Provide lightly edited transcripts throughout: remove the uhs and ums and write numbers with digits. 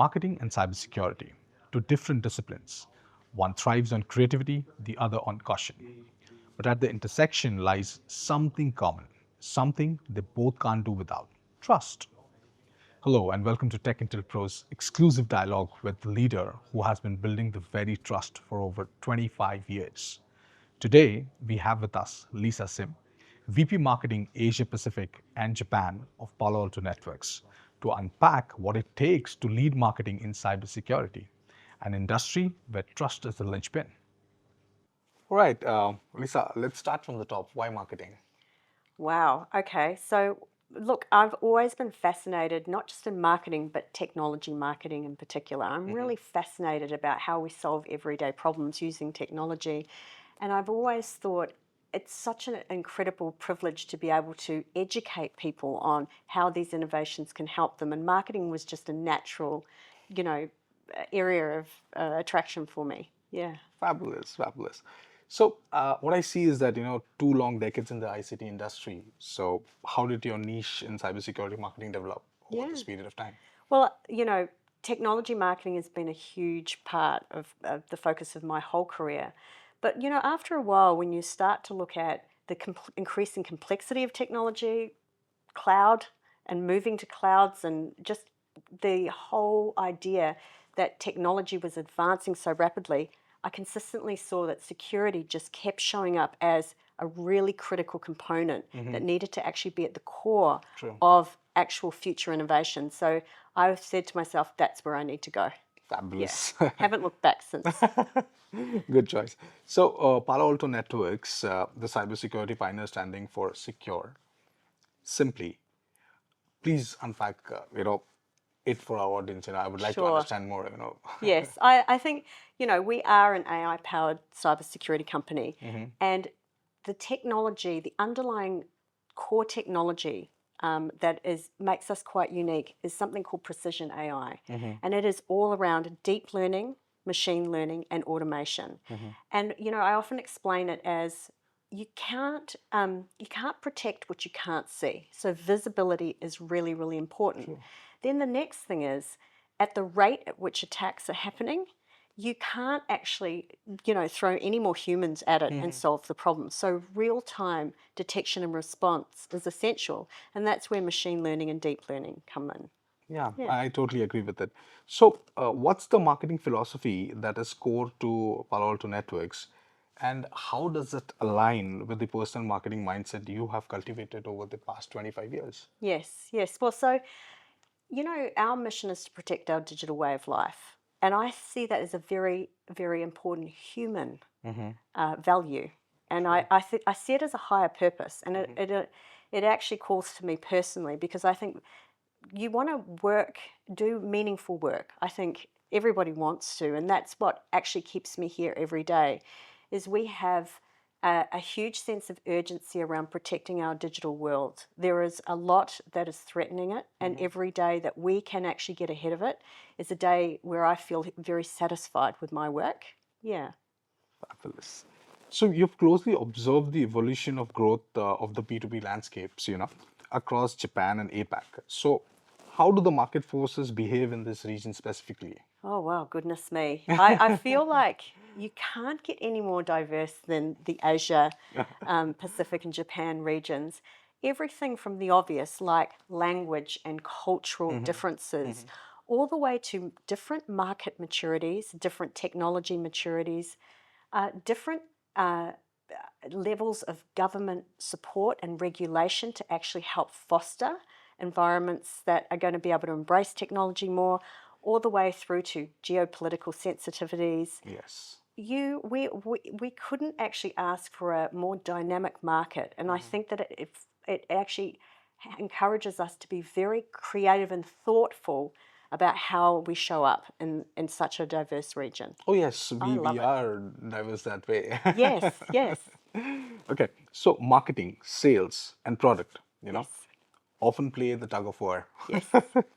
Marketing and cybersecurity, two different disciplines. One thrives on creativity, the other on caution. But at the intersection lies something common, something they both can't do without: trust. Hello, and welcome to Tech Intel Pro's exclusive dialogue with the leader who has been building the very trust for over 25 years. Today, we have with us Lisa Sim, VP Marketing Asia Pacific and Japan of Palo Alto Networks, to unpack what it takes to lead marketing in cybersecurity, an industry where trust is the linchpin. All right, Lisa, let's start from the top. Why marketing? Wow. Okay. So, look, I've always been fascinated, not just in marketing, but technology marketing in particular. I'm really fascinated about how we solve everyday problems using technology. And I've always thought it's such an incredible privilege to be able to educate people on how these innovations can help them. And marketing was just a natural, you know, area of attraction for me. Yeah. Fabulous, fabulous. So, what I see is that, two long decades in the ICT industry. So, how did your niche in cybersecurity marketing develop over Yeah. this period of time? Well, technology marketing has been a huge part of the focus of my whole career. But, after a while, when you start to look at the increasing complexity of technology, cloud, and moving to clouds, and just the whole idea that technology was advancing so rapidly, I consistently saw that security just kept showing up as a really critical component that needed to actually be at the core True. of actual future innovation. So I said to myself, that's where I need to go. Yeah. Fabulous. Haven't looked back since. Good choice. So, Palo Alto Networks, the cybersecurity pioneer standing for secure. Simply, please unpack, it for our audience. I would like to Sure. understand more. Yes, I think, we are an AI-powered cybersecurity company, and the technology, the underlying core technology that makes us quite unique is something called precision AI, and it is all around deep learning, machine learning, and automation. And I often explain it as you can't protect what you can't see. So visibility is really, really important. Sure. Then the next thing is, at the rate at which attacks are happening, you can't actually, throw any more humans at it and solve the problem. So real-time detection and response is essential, and that's where machine learning and deep learning come in. Yeah, Yeah. I totally agree with it. So, what's the marketing philosophy that is core to Palo Alto Networks, and how does it align with the personal marketing mindset you have cultivated over the past 25 years? Yes, yes. Well, so, our mission is to protect our digital way of life. And I see that as a very, very important human value. And I see it as a higher purpose. And it actually calls to me personally, because I think you want to do meaningful work. I think everybody wants to. And that's what actually keeps me here every day, is we have a huge sense of urgency around protecting our digital world. There is a lot that is threatening it, and every day that we can actually get ahead of it is a day where I feel very satisfied with my work. Yeah. Fabulous. So, you've closely observed the evolution of growth of the B2B landscapes, across Japan and APAC. So, how do the market forces behave in this region specifically? Oh, wow, goodness me. I feel like you can't get any more diverse than the Asia, Pacific, and Japan regions. Everything from the obvious, like language and cultural differences, all the way to different market maturities, different technology maturities, different levels of government support and regulation to actually help foster environments that are going to be able to embrace technology more, all the way through to geopolitical sensitivities. Yes. We couldn't actually ask for a more dynamic market, and I think that it actually encourages us to be very creative and thoughtful about how we show up in such a diverse region. Oh, yes, I love we it. are diverse that way. Yes, yes, Okay, so marketing, sales, and product, yes, often play the tug of war. yes,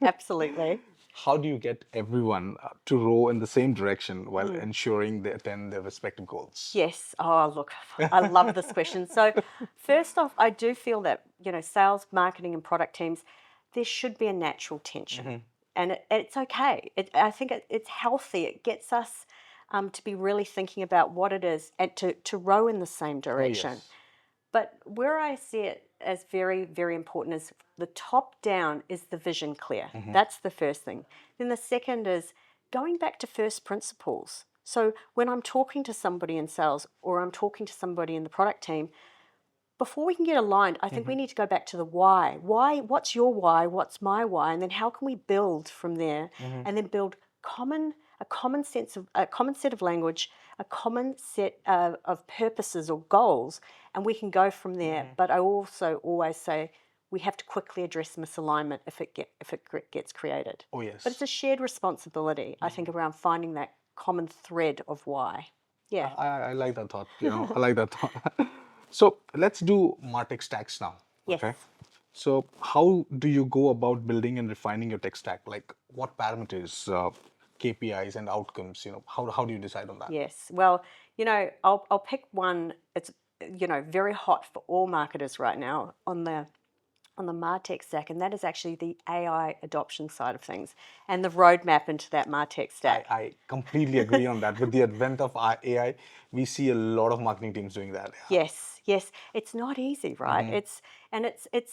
absolutely. How do you get everyone to row in the same direction while ensuring they attain their respective goals? Yes. Oh, look, I love this question. So, first off, I do feel that, sales, marketing, and product teams, there should be a natural tension. and it's okay. I think it's healthy. It gets us to be really thinking about what it is and to row in the same Oh, direction. yes. But where I see it as very, very important is the top down is the vision clear. That's the first thing. Then the second is going back to first principles. So when I'm talking to somebody in sales or I'm talking to somebody in the product team, before we can get aligned, I think we need to go back to the why. Why? What's your why? What's my why? And then how can we build from there? And then build a common set of language, a common set of purposes or goals, and we can go from there. But I also always say we have to quickly address misalignment if it gets created. Oh, But it's yes. a shared responsibility, I think, around finding that common thread of why. Yeah. I like that thought. I like that thought. So let's do Martech stacks now. Yes. Okay. So how do you go about building and refining your tech stack? Like what parameters, KPIs and outcomes, how do you decide on that? Yes. Well, I'll pick one. It's very hot for all marketers right now on the MarTech stack, and that is actually the AI adoption side of things and the roadmap into that MarTech stack. I completely agree on that. With the advent of AI, we see a lot of marketing teams doing that. Yeah. Yes. It's not easy, right? It's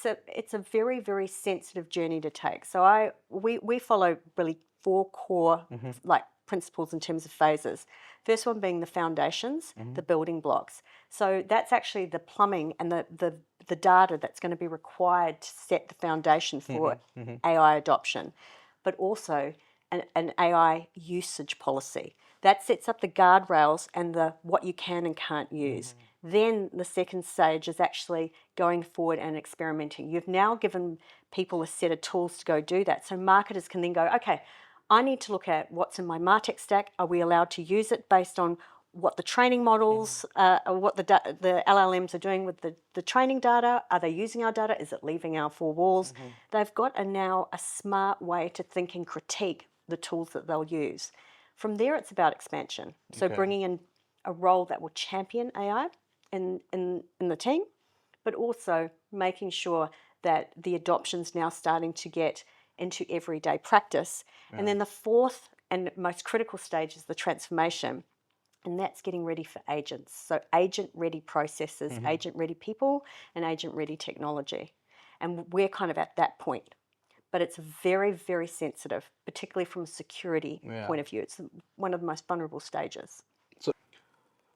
a very, very sensitive journey to take. So we follow really four core like principles in terms of phases. First one being the foundations, the building blocks. So that's actually the plumbing and the data that's going to be required to set the foundation for AI adoption, but also an AI usage policy. That sets up the guardrails and the what you can and can't use. Then the second stage is actually going forward and experimenting. You've now given people a set of tools to go do that. So marketers can then go, okay, I need to look at what's in my MarTech stack. Are we allowed to use it based on what the training models, what the LLMs are doing with the training data? Are they using our data? Is it leaving our four walls? They've got now a smart way to think and critique the tools that they'll use. From there, it's about expansion. So Okay. bringing in a role that will champion AI in the team, but also making sure that the adoption's now starting to get into everyday practice. And then the fourth and most critical stage is the transformation. And that's getting ready for agents. So agent-ready processes, agent-ready people, and agent-ready technology. And we're kind of at that point. But it's very, very sensitive, particularly from a security point of view. It's one of the most vulnerable stages.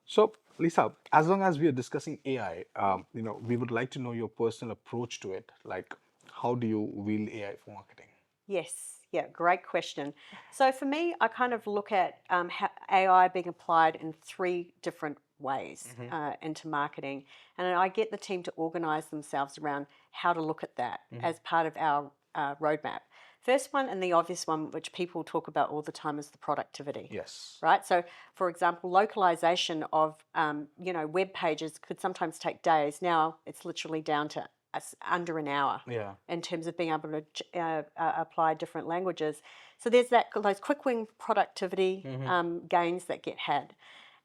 So, Lisa, as long as we are discussing AI, we would like to know your personal approach to it. Like, how do you wield AI for marketing? Yes, yeah, great question. So for me, I kind of look at AI being applied in three different ways into marketing. And I get the team to organize themselves around how to look at that as part of our roadmap. First one and the obvious one, which people talk about all the time, is the productivity. Yes. Right. So, for example, localization of web pages could sometimes take days. Now it's literally down to under an hour. Yeah. In terms of being able to apply different languages. So there's those quick win productivity gains that get had,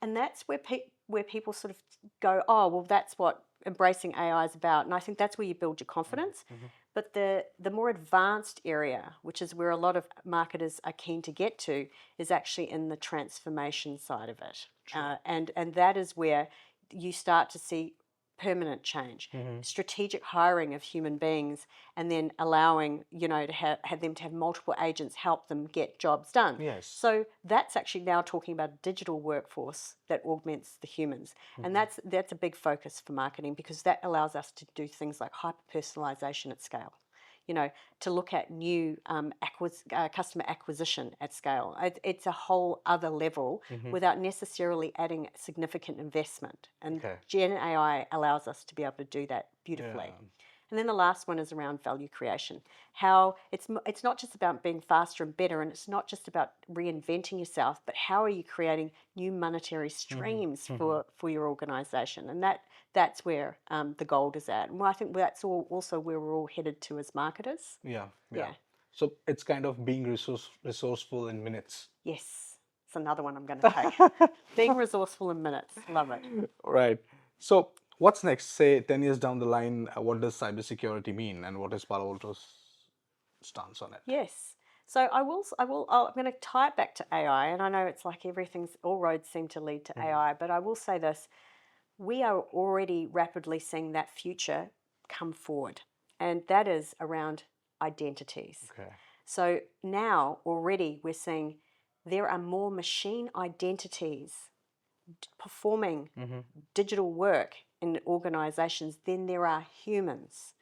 and that's where people sort of go, oh well, that's what embracing AI is about, and I think that's where you build your confidence. But the more advanced area, which is where a lot of marketers are keen to get to, is actually in the transformation side of it, and that is where you start to see permanent change, strategic hiring of human beings, and then allowing to have them to have multiple agents help them get jobs done. Yes. So that's actually now talking about a digital workforce that augments the humans, and that's a big focus for marketing because that allows us to do things like hyper personalization at scale. To look at new customer acquisition at scale. It's a whole other level without necessarily adding significant investment. And Gen AI allows us to be able to do that beautifully. Yeah. And then the last one is around value creation. How it's not just about being faster and better, and it's not just about reinventing yourself, but how are you creating new monetary streams for your organization? And that's where the gold is at. And I think that's also where we're all headed to as marketers. Yeah. So it's kind of being resourceful in minutes. Yes, it's another one I'm going to take. Being resourceful in minutes. Love it. Right. So what's next? Say 10 years down the line, what does cybersecurity mean and what is Palo Alto's stance on it? Yes. So I'm going to tie it back to AI, and I know it's like all roads seem to lead to AI, but I will say this: we are already rapidly seeing that future come forward, and that is around identities. Okay. So now already we're seeing there are more machine identities performing digital work in organizations than there are humans.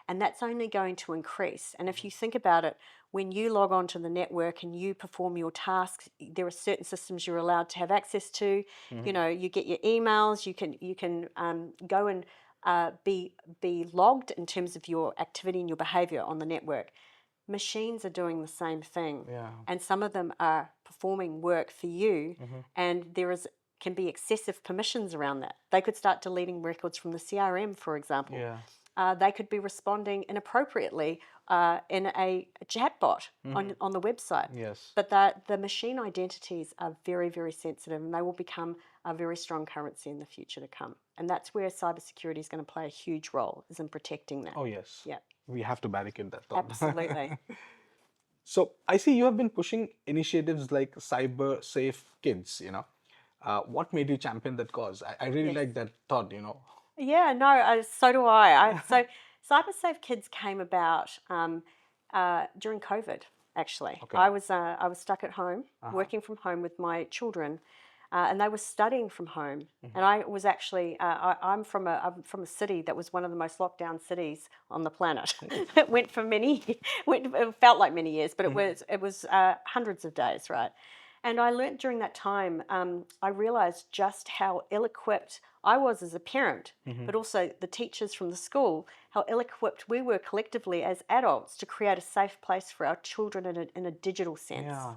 And that's only going to increase. And if you think about it, when you log on to the network and you perform your tasks, there are certain systems you're allowed to have access to. You know, you get your emails. You can go and be logged in terms of your activity and your behavior on the network. Machines are doing the same thing, and some of them are performing work for you, and can be excessive permissions around that. They could start deleting records from the CRM, for example. They could be responding inappropriately in a chatbot on the website. Yes. But the machine identities are very, very sensitive, and they will become a very strong currency in the future to come. And that's where cybersecurity is going to play a huge role, is in protecting that. Oh, yes. Yeah. We have to barricade that thought. Absolutely. So I see you have been pushing initiatives like Cyber Safe Kids, you know. What made you champion that cause? I really Yes. like that thought, you know. Yeah, no, so do I. So CyberSafe Kids came about during COVID. Actually, Okay. I was stuck at home, working from home with my children, and they were studying from home. And I was actually I'm from a city that was one of the most locked down cities on the planet. It went for it felt like many years, but it was hundreds of days, right? And I learnt during that time, I realised just how ill-equipped I was as a parent, but also the teachers from the school, how ill-equipped we were collectively as adults to create a safe place for our children in a digital sense. Yeah.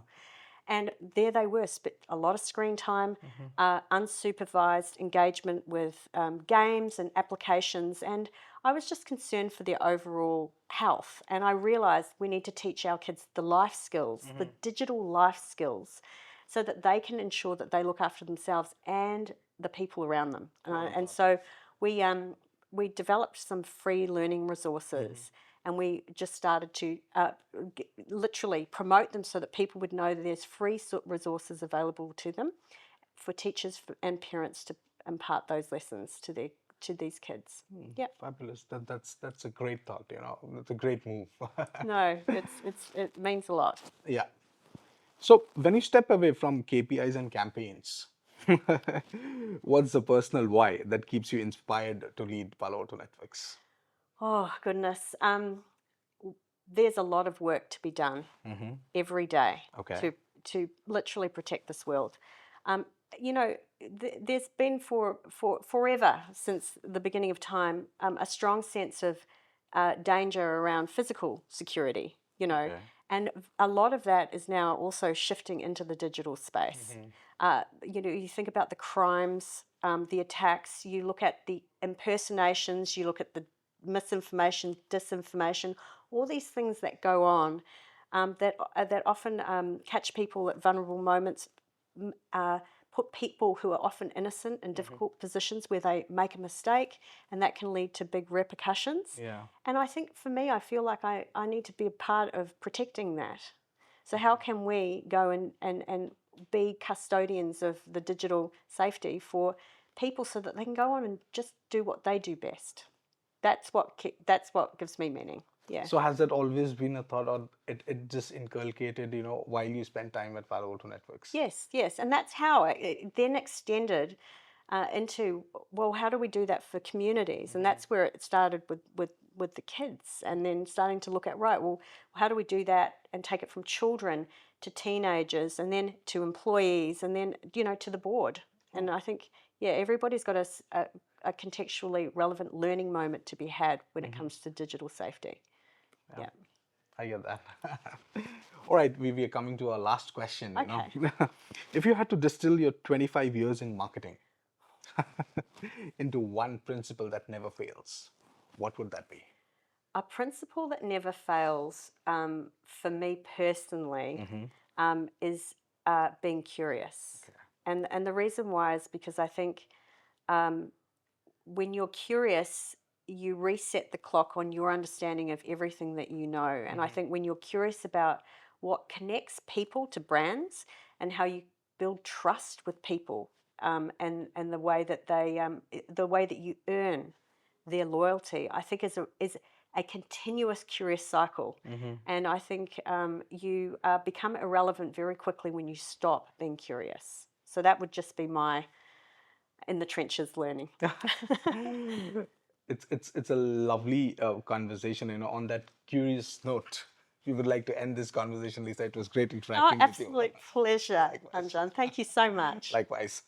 And there they were, spent a lot of screen time, unsupervised engagement with games and applications. And I was just concerned for their overall health. And I realised we need to teach our kids the life skills, the digital life skills, so that they can ensure that they look after themselves and the people around them. And so we developed some free learning resources. And we just started to literally promote them so that people would know that there's free resources available to them for teachers and parents to impart those lessons to these kids. Yeah. Fabulous. That's a great thought, you know. That's a great move. No, it means a lot. Yeah. So when you step away from KPIs and campaigns, what's the personal why that keeps you inspired to lead Palo Alto Networks? Oh goodness. There's a lot of work to be done every day Okay. to literally protect this world. You know, there's been for forever, since the beginning of time, a strong sense of danger around physical security. You know, Okay. and a lot of that is now also shifting into the digital space. You know, you think about the crimes, the attacks. You look at the impersonations. You look at the misinformation, disinformation, all these things that go on that often catch people at vulnerable moments, put people who are often innocent in difficult positions where they make a mistake, and that can lead to big repercussions. Yeah. And I think for me, I feel like I need to be a part of protecting that. So how can we go and be custodians of the digital safety for people so that they can go on and just do what they do best? That's what gives me meaning. Yeah. So has that always been a thought, or it just inculcated, you know, while you spend time at Palo Alto Networks? Yes, yes, and that's how it then extended into, well, how do we do that for communities? And that's where it started with the kids, and then starting to look at, right, well, how do we do that and take it from children to teenagers, and then to employees, and then, you know, to the board. And I think, yeah, everybody's got a contextually relevant learning moment to be had when it comes to digital safety. Yeah. I get that. All right, we are coming to our last question, you know. Okay. If you had to distill your 25 years in marketing into one principle that never fails, what would that be? A principle that never fails for me personally is being curious. And the reason why is because I think when you're curious, you reset the clock on your understanding of everything that you know. And I think when you're curious about what connects people to brands and how you build trust with people, and the way that the way that you earn their loyalty, I think is a continuous curious cycle. And I think you become irrelevant very quickly when you stop being curious. So that would just be my in the trenches learning. It's a lovely conversation. On that curious note, we would like to end this conversation, Lisa. It was great Oh, interacting with you. absolute pleasure, Likewise. Anjan. Thank you so much. Likewise.